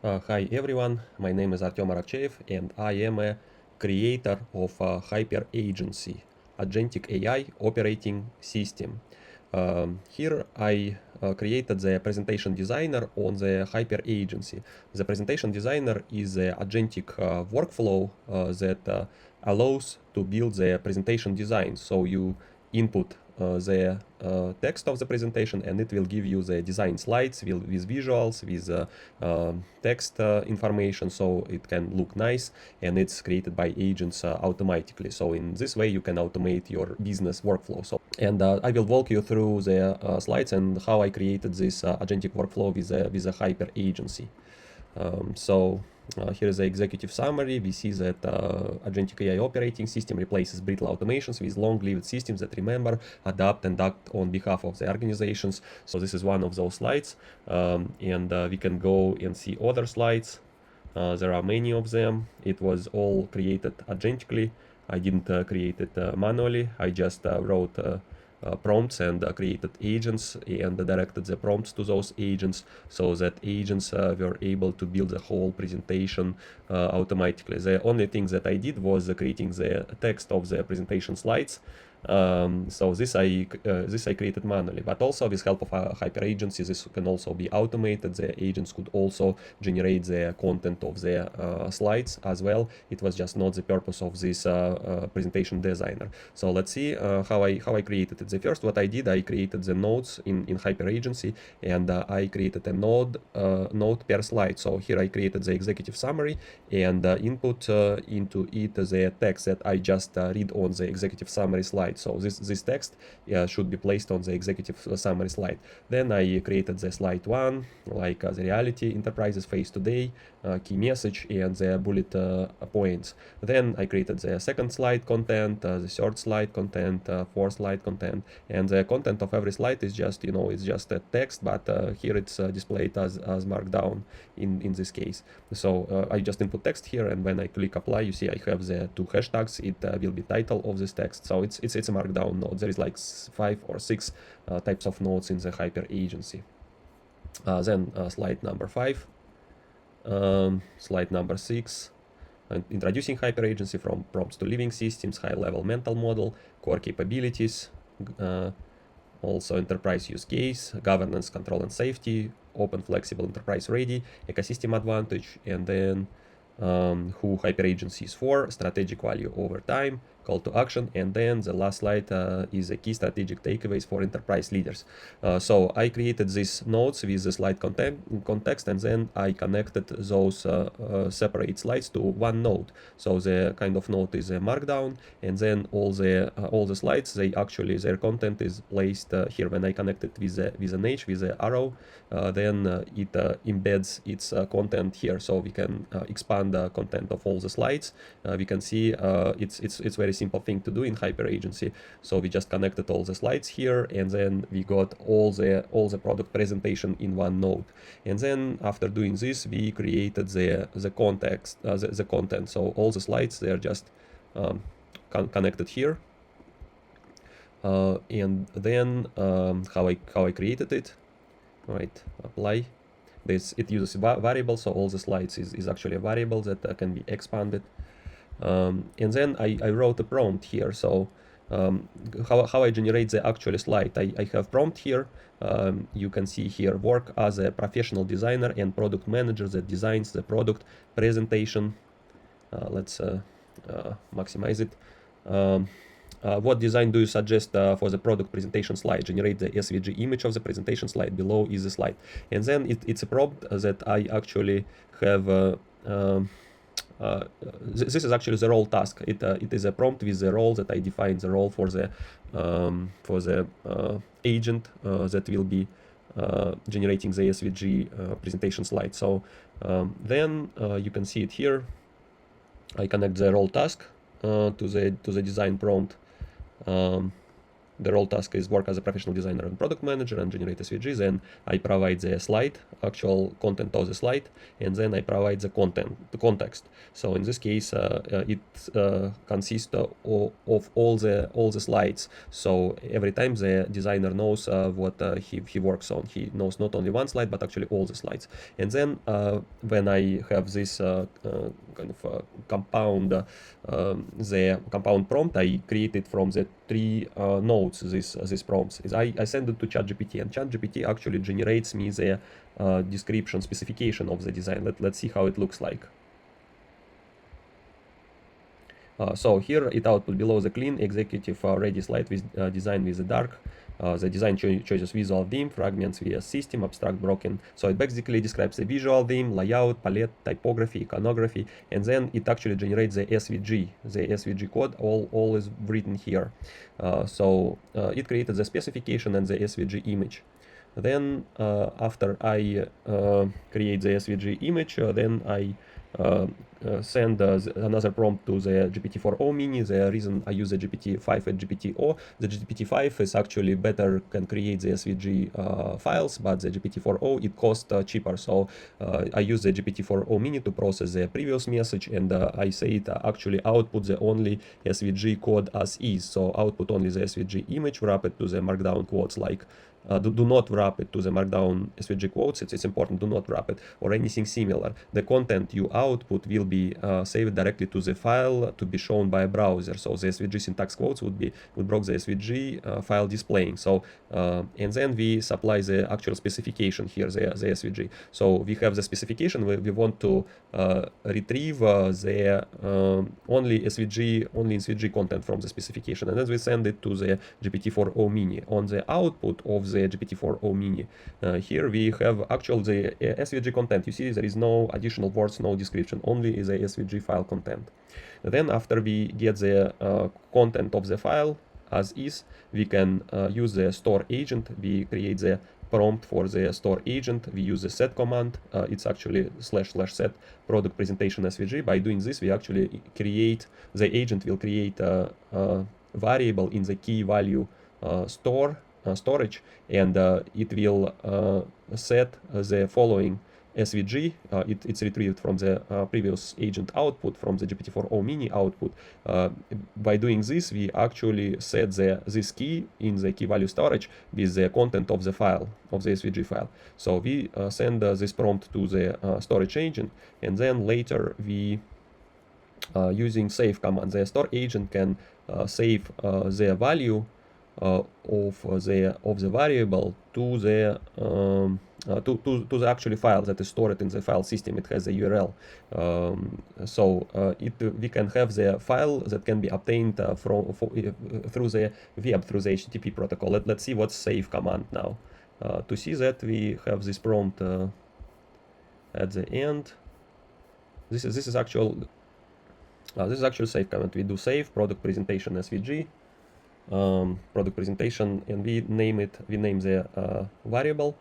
Hi everyone, my name is Artem Arakcheev and I am a creator of HyperAgency, Agentic AI operating system. Here I created the presentation designer on the HyperAgency. The presentation designer is an agentic workflow that allows to build the presentation design. So you input the text of the presentation and it will give you the design slides with visuals, with text information, so it can look nice, and it's created by agents automatically. So in this way you can automate your business workflow. And I will walk you through the slides and how I created this agentic workflow with a HyperAgency. Here is the executive summary. We see that Agentic AI operating system replaces brittle automations with long-lived systems that remember, adapt, and act on behalf of the organizations. So this is one of those slides, and we can go and see other slides. There are many of them. It was all created agentically. I didn't create it manually. I just wrote prompts and created agents and directed the prompts to those agents so that agents were able to build the whole presentation automatically. The only thing that I did was creating the text of the presentation slides. So this I created manually, but also with help of HyperAgency, this can also be automated. The agents could also generate the content of the slides as well. It was just not the purpose of this presentation designer. So let's see how I created it. The first, what I did, I created the nodes in HyperAgency, and I created a node per slide. So here I created the executive summary and input into it the text that I just read on the executive summary slide. So this text should be placed on the executive summary slide. Then I created the slide 1, like the reality enterprises face today, key message, and the bullet points. Then I created the second slide content, the third slide content, fourth slide content, and the content of every slide is just, it's just a text, but here it's displayed as Markdown in this case. So I just input text here, and when I click apply, you see I have the 2 hashtags. It will be title of this text. So it's a Markdown node. There is like 5 or 6 types of nodes in the HyperAgency. Then slide number 5, slide number 6. Introducing HyperAgency from prompts to living systems, high-level mental model, core capabilities, also enterprise use case, governance, control, and safety, open, flexible, enterprise ready, ecosystem advantage, and then who HyperAgency is for, strategic value over time, call to action, and then the last slide is a key strategic takeaways for enterprise leaders. So I created these nodes with the slide context, and then I connected those separate slides to one node. So the kind of node is a Markdown, and then all the slides, their content is placed here. When I connect it with an H, with the arrow, then it embeds its content here, so we can expand the content of all the slides. We can see it's very simple thing to do in HyperAgency. So we just connected all the slides here, and then we got all the product presentation in one node. And then after doing this, we created the content. So all the slides, they are just connected here. And then how I created it. Right, apply. It uses variables, so all the slides is actually a variable that can be expanded. And then I wrote a prompt here. So how I generate the actual slide. I have prompt here. You can see here, work as a professional designer and product manager that designs the product presentation. Let's maximize it. What design do you suggest for the product presentation slide? Generate the SVG image of the presentation slide. Below is the slide. And then it's a prompt that I actually have. This is actually the role task. It is a prompt with the role that I define the role for the agent that will be generating the SVG presentation slide. So then you can see it here. I connect the role task to the design prompt. the role task is work as a professional designer and product manager and generate SVG. Then I provide the slide, actual content of the slide, and then I provide the context. So in this case, it consists of all the slides. So every time the designer knows what he works on, he knows not only one slide but actually all the slides. And then when I have this kind of compound, the compound prompt, I created from the 3 nodes this prompts. I send it to ChatGPT, and ChatGPT actually generates me the description specification of the design. Let's see how it looks like. So here it output below the clean executive ready slide with design with the dark. The design chooses visual theme, fragments via system, abstract broken. So it basically describes the visual theme, layout, palette, typography, iconography, and then it actually generates the SVG. The SVG code all is written here. So it created the specification and the SVG image. Then after I create the SVG image, then I send another prompt to the GPT-4o Mini. The reason I use the GPT-5 and GPT-O, the GPT-5 is actually better, can create the SVG files, but the GPT-4o, it costs cheaper. So I use the GPT-4o Mini to process the previous message, and I say it actually output the only SVG code as is. So output only the SVG image, wrap it to the Markdown quotes, like do not wrap it to the Markdown SVG quotes. It's important, do not wrap it, or anything similar. The content you output will be saved directly to the file to be shown by a browser. So the SVG syntax quotes would block the SVG file displaying. So and then we supply the actual specification here, the SVG. So we have the specification. We want to retrieve the only SVG content from the specification, and then we send it to the GPT-4o Mini. On the output of the GPT-4o Mini, here we have actual the SVG content. You see there is no additional words, no description, only the SVG file content. Then after we get the content of the file as is, we can use the store agent. We create the prompt for the store agent. We use the set command. It's actually //set product presentation SVG. By doing this, we actually create, the agent will create a variable in the key value storage, and it will set the following SVG. It's retrieved from the previous agent output, from the GPT-4o Mini output. By doing this, we actually set this key in the key value storage with the content of the file, of the SVG file. So we send this prompt to the storage agent, and then later we using save command, the store agent can save the value of the variable to the to the actual file that is stored in the file system. It has a URL. We can have the file that can be obtained through the web, through the HTTP protocol. Let's see what's save command now. To see that, we have this prompt at the end. This is actual save command. We do save product presentation SVG. Product presentation, and we name the variable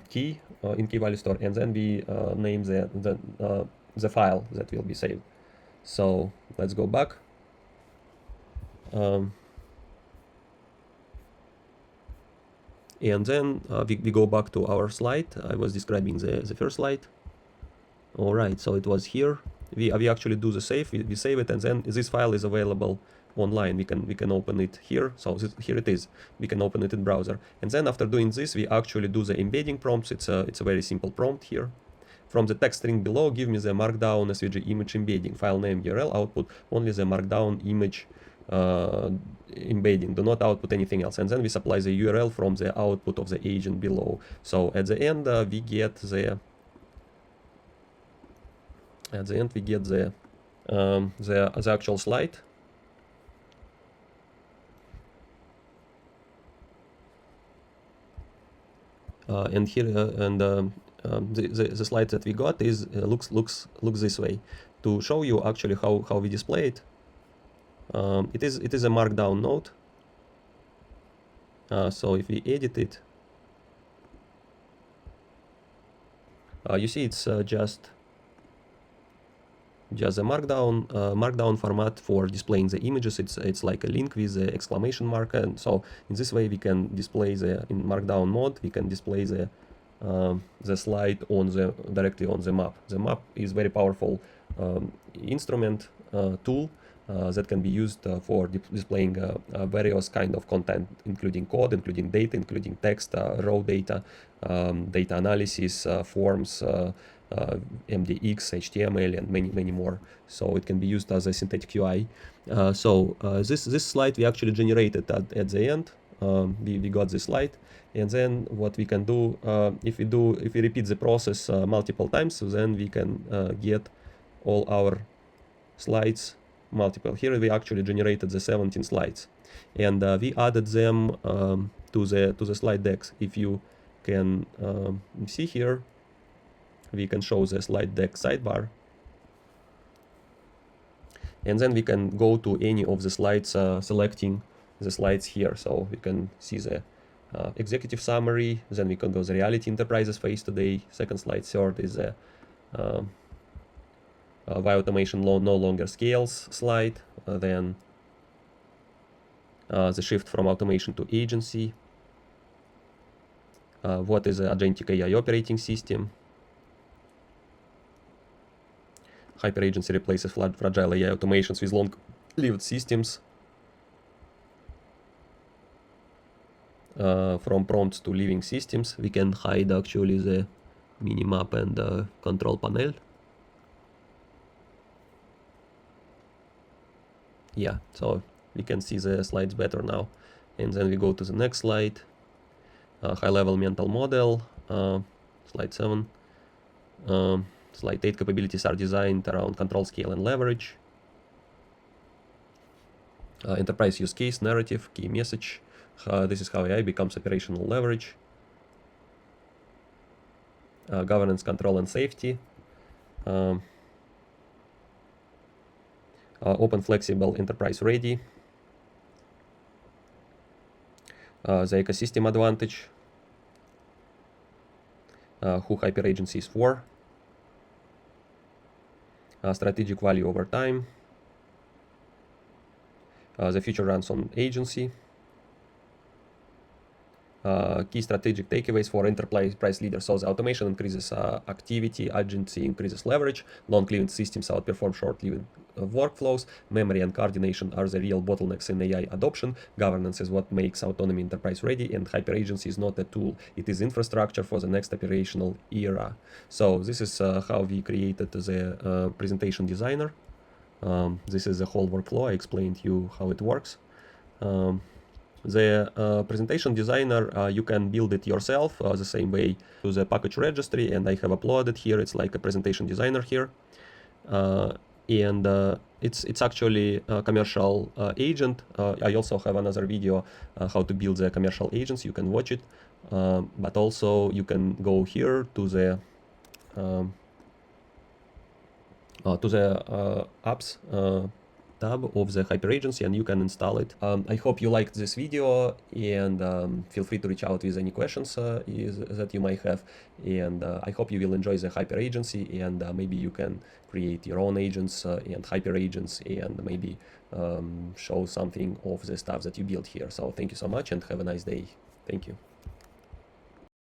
key in key value store, and then we name the file that will be saved. So let's go back. And then we go back to our slide. I was describing the first slide. All right, so it was here. We actually do the save. We save it, and then this file is available online. We can open it here. So here it is. We can open it in browser. And then after doing this, we actually do the embedding prompts. It's a very simple prompt here. From the text string below, give me the Markdown SVG image embedding, file name, URL, output only the Markdown image embedding. Do not output anything else. And then we supply the URL from the output of the agent below. So at the end, we get the actual slide. And here the slide that we got is looks this way. To show you actually how we display it, it is a Markdown node. So if we edit it, you see it's just just a markdown format for displaying the images. It's like a link with the exclamation mark, and so in this way we can display in markdown mode we can display the slide directly on the map. The map is very powerful instrument tool that can be used for displaying various kind of content, including code, including data, including text, raw data, data analysis, forms, MDX, HTML, and many more. So it can be used as a synthetic UI. This slide we actually generated at the end. We got this slide, and then what we can do, if we repeat the process multiple times, so then we can get all our slides multiple. Here we actually generated the 17 slides, and we added them to the slide decks. If you can see here, we can show the slide deck sidebar, and then we can go to any of the slides, selecting the slides here. So we can see the executive summary, then we can go the reality enterprises phase today. Second slide, third is the why automation no longer scales slide, then the shift from automation to agency, what is the Agentic AI operating system, HyperAgency replaces fragile AI automations with long-lived systems, from prompts to living systems. We can hide actually the minimap and control panel. Yeah, so we can see the slides better now. And then we go to the next slide, high-level mental model, slide 7. Slide 8, capabilities are designed around control, scale, and leverage. Enterprise use case, narrative, key message. This is how AI becomes operational leverage. Governance, control, and safety. Open, flexible, enterprise ready. The ecosystem advantage. Who HyperAgency is for. Strategic value over time. The future runs on agency. Key strategic takeaways for enterprise leaders. So the automation increases activity, agency increases leverage, long-lived systems outperform short-lived workflows, memory and coordination are the real bottlenecks in AI adoption, governance is what makes autonomy enterprise ready, and HyperAgency is not a tool, it is infrastructure for the next operational era. So this is how we created the presentation designer. This is the whole workflow. I explained you how it works. The presentation designer, you can build it yourself the same way to the package registry, and I have uploaded here. It's like a presentation designer here, and it's actually a commercial agent. I also have another video how to build the commercial agents. You can watch it, but also you can go here to the apps tab of the HyperAgency, and you can install it. I hope you liked this video, and feel free to reach out with any questions that you might have, and I hope you will enjoy the HyperAgency, and maybe you can create your own agents and HyperAgents, and maybe show something of the stuff that you built here. So thank you so much and have a nice day. Thank you.